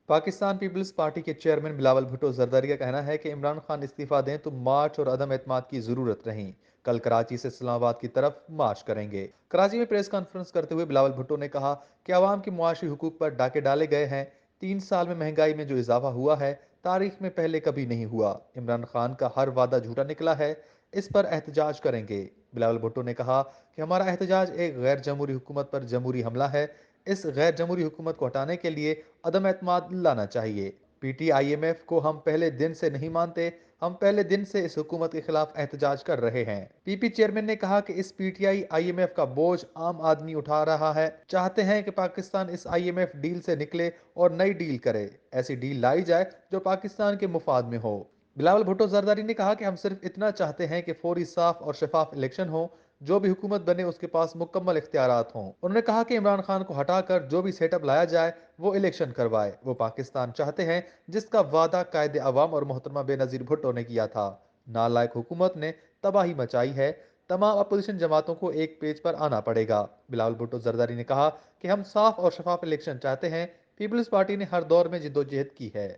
Pakistan Peoples party کے chairman Bilawal Bhutto Zardari کا کہنا ہے کہ عمران خان استعفیٰ دیں تو مارچ اور عدم اعتماد کی ضرورت رہیں۔ کل کراچی سے اسلام آباد کی طرف مارچ کریں گے۔ کراچی میں پریس کانفرنس کرتے ہوئے بلاول بھٹو نے کہا کہ عوام کے معاشی حقوق پر ڈاکے ڈالے گئے ہیں۔ 3 سال میں مہنگائی میں جو اضافہ ہوا ہے تاریخ میں پہلے کبھی نہیں ہوا۔ عمران خان کا ہر وعدہ جھوٹا نکلا ہے، اس پر احتجاج کریں گے۔ بلاول بھٹو نے کہا کہ ہمارا احتجاج ایک غیر جمہوری حکومت پر جمہوری حملہ ہے۔ اس غیر جمہوری حکومت کو ہٹانے کے لیے عدم اعتماد لانا چاہیے۔ P T I M F کو ہم پہلے دن سے نہیں مانتے، ہم پہلے دن سے اس حکومت کے خلاف احتجاج کر رہے ہیں۔ پی پی چیئرمین نے کہا کہ اس P T I M F کا بوجھ عام آدمی اٹھا رہا ہے، چاہتے ہیں کہ پاکستان اس آئی ایم ایف ڈیل سے نکلے اور نئی ڈیل کرے، ایسی ڈیل لائی جائے جو پاکستان کے مفاد میں ہو۔ بلاول بھٹو زرداری نے کہا کہ ہم صرف اتنا چاہتے ہیں کہ فوری، صاف اور شفاف الیکشن ہوں، جو بھی حکومت بنے اس کے پاس مکمل اختیارات ہوں۔ انہوں نے کہا کہ عمران خان کو ہٹا کر جو بھی سیٹ اپ لایا جائے وہ الیکشن کروائے۔ وہ پاکستان چاہتے ہیں جس کا وعدہ قائد عوام اور محترمہ بے نظیر بھٹو نے کیا تھا۔ نالائق حکومت نے تباہی مچائی ہے، تمام اپوزیشن جماعتوں کو ایک پیج پر آنا پڑے گا۔ بلاول بھٹو زرداری نے کہا کہ ہم صاف اور شفاف الیکشن چاہتے ہیں۔ پیپلز پارٹی نے ہر دور میں جدوجہد کی ہے۔